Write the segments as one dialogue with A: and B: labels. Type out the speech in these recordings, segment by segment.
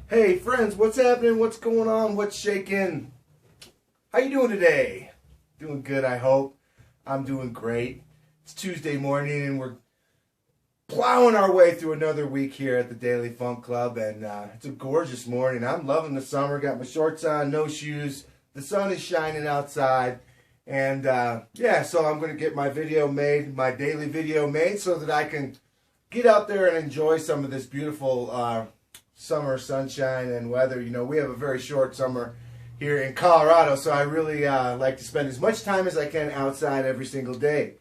A: Hey friends, what's happening? What's going on? What's shaking? How you doing today? Doing good, I hope. I'm doing great. It's Tuesday morning and we're plowing our way through another week here at the Daily Funk Club, and it's a gorgeous morning. I'm loving the summer. Got my shorts on, no shoes. The sun is shining outside, and yeah, so I'm going to get my video made, my daily video made, so that I can get out there and enjoy some of this beautiful summer sunshine and weather. You know, we have a very short summer here in Colorado, so I really like to spend as much time as I can outside every single day.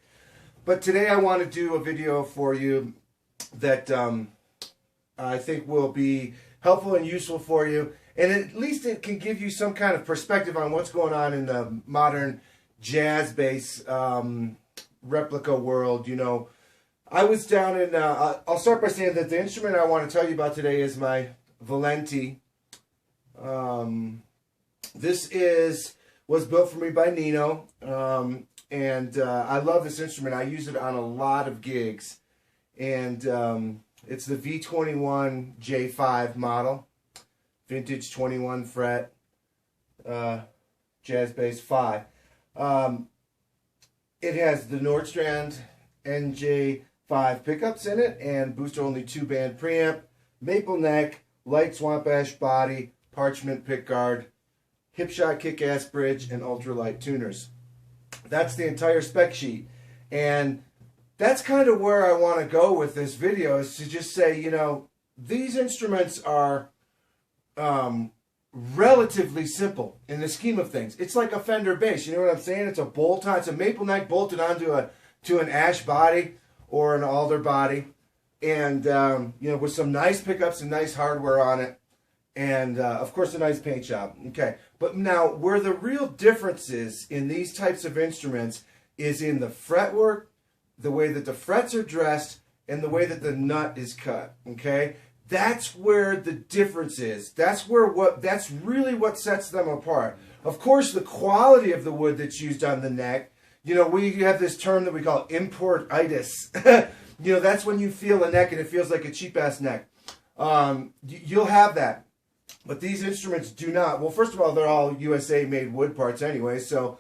A: But today I want to do a video for you that I think will be helpful and useful for you, and at least it can give you some kind of perspective on what's going on in the modern jazz bass replica world. You know, I was down in, I'll start by saying that the instrument I want to tell you about today is my Valenti. This was built for me by Nino, and I love this instrument. I use it on a lot of gigs. And it's the V21 J5 model, vintage 21 fret, jazz bass 5. It has the Nordstrand NJ5 pickups in it, and booster only 2-band preamp, maple neck, light swamp ash body, parchment pickguard, Hipshot kick-ass bridge, and ultralight tuners. That's the entire spec sheet, and that's kind of where I want to go with this video, is to just say, you know, these instruments are relatively simple in the scheme of things. It's like a Fender bass, you know what I'm saying? It's a bolt-on, it's a maple neck bolted onto an ash body or an alder body, and you know, with some nice pickups and nice hardware on it, and of course a nice paint job. Okay, but now where the real difference is in these types of instruments is in the fretwork, the way that the frets are dressed, and the way that the nut is cut. Okay, that's where the difference is. That's really what sets them apart. Of course, the quality of the wood that's used on the neck. You know, we have this term that we call importitis. You know, that's when you feel a neck and it feels like a cheap ass neck. You'll have that, but these instruments do not. Well, first of all, they're all USA made wood parts anyway, so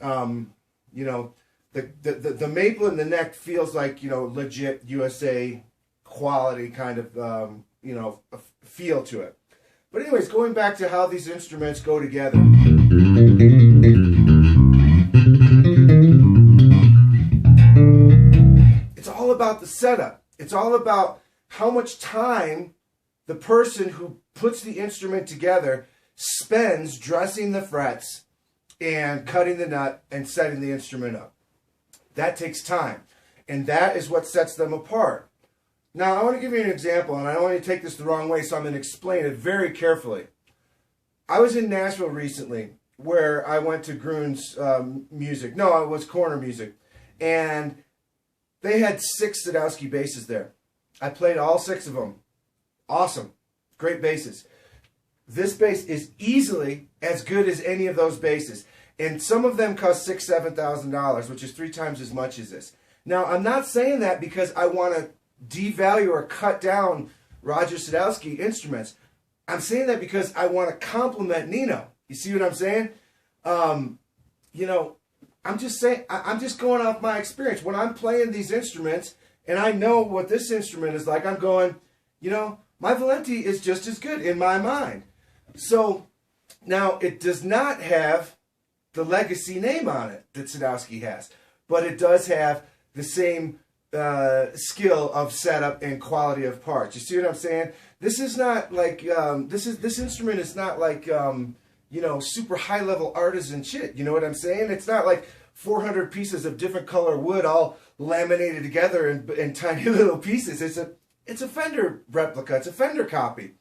A: you know, the maple in the neck feels like, you know, legit USA quality kind of, you know, feel to it. But anyways, going back to how these instruments go together. It's all about the setup. It's all about how much time the person who puts the instrument together spends dressing the frets and cutting the nut and setting the instrument up. That takes time, and that is what sets them apart. Now, I want to give you an example, and I don't want you to take this the wrong way, so I'm going to explain it very carefully. I was in Nashville recently, where I went to Groon's music. No, it was Corner Music, and they had 6 Sadowski basses there. I played all 6 of them. Awesome. Great basses. This bass is easily as good as any of those basses. And some of them cost $6,000 to $7,000, which is 3 times as much as this. Now, I'm not saying that because I want to devalue or cut down Roger Sadowski instruments. I'm saying that because I want to compliment Nino. You see what I'm saying? You know, I'm just saying, I'm just going off my experience. When I'm playing these instruments and I know what this instrument is like, I'm going, you know, my Valenti is just as good in my mind. So now it does not have the legacy name on it that Sadowski has, but it does have the same skill of setup and quality of parts. You see what I'm saying? This is not like this instrument is not like you know, super high level artisan shit. You know what I'm saying? It's not like 400 pieces of different color wood all laminated together in tiny little pieces. It's a Fender replica. It's a Fender copy.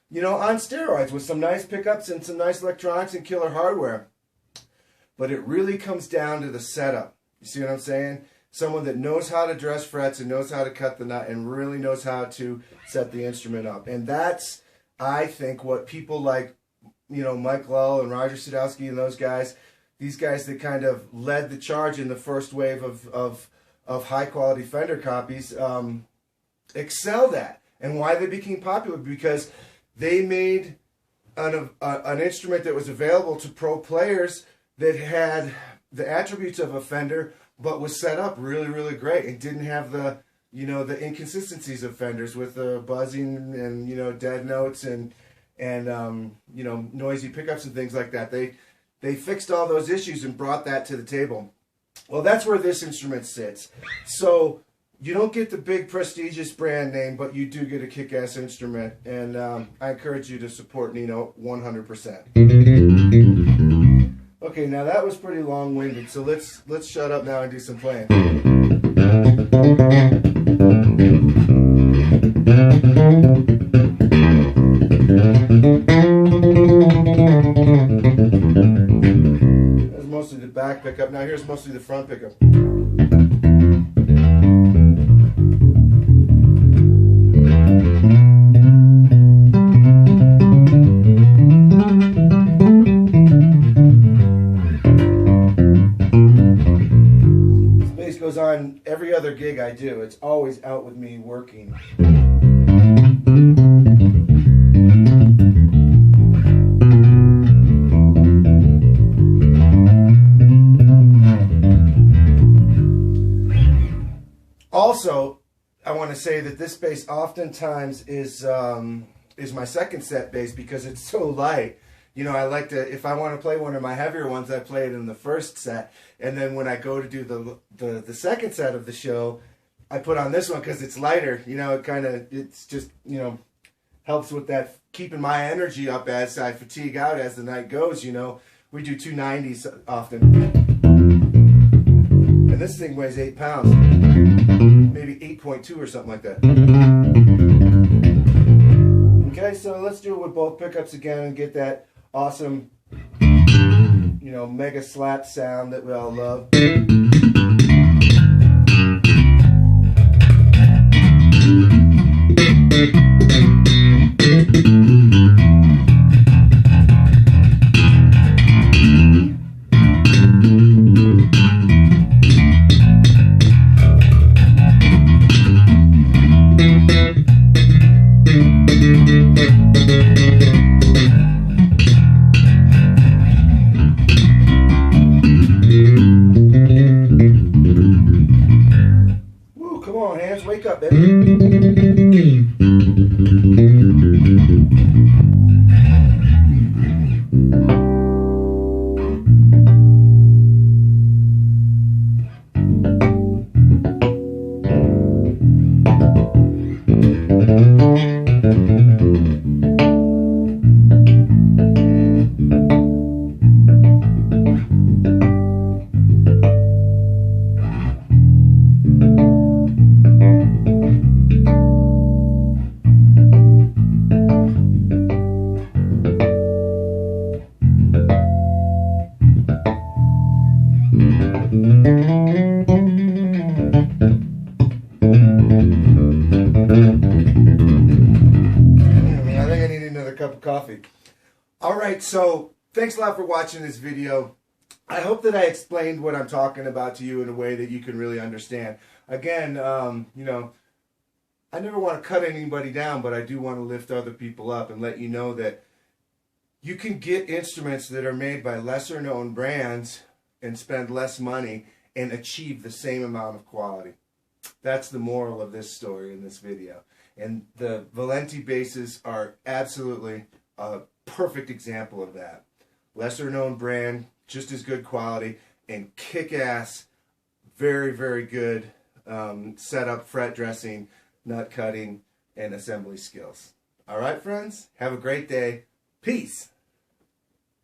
A: You know, on steroids with some nice pickups and some nice electronics and killer hardware. But it really comes down to the setup. You see what I'm saying? Someone that knows how to dress frets and knows how to cut the nut and really knows how to set the instrument up. And that's, I think, what people like, you know, Mike Lull and Roger Sadowski and those guys, these guys that kind of led the charge in the first wave of high quality Fender copies, excelled at. And why they became popular? Because they made an instrument that was available to pro players that had the attributes of a Fender, but was set up really, really great. It didn't have the, the inconsistencies of Fenders with the buzzing and, dead notes and noisy pickups and things like that. They fixed all those issues and brought that to the table. Well, that's where this instrument sits. So you don't get the big prestigious brand name, but you do get a kick-ass instrument. And I encourage you to support Nino 100%. Okay, now that was pretty long-winded, so let's shut up now and do some playing. That's mostly the back pickup. Now here's mostly the front pickup. Goes on every other gig I do. It's always out with me working. Also, I want to say that this bass oftentimes is my second set bass because it's so light. I like to, if I want to play one of my heavier ones, I play it in the first set. And then when I go to do the second set of the show, I put on this one because it's lighter. It's just, helps with that, keeping my energy up as I fatigue out as the night goes. We do 290s often. And this thing weighs 8 pounds. Maybe 8.2 or something like that. Okay, so let's do it with both pickups again and get that awesome, mega slap sound that we all love. Wake up, baby. Cup of coffee. Alright, so thanks a lot for watching this video. I hope that I explained what I'm talking about to you in a way that you can really understand. Again, I never want to cut anybody down, but I do want to lift other people up and let you know that you can get instruments that are made by lesser known brands and spend less money and achieve the same amount of quality. That's the moral of this story in this video. And the Valenti basses are absolutely a perfect example of that. Lesser known brand, just as good quality, and kick-ass, very, very good setup, fret dressing, nut cutting, and assembly skills. All right, friends, have a great day. Peace.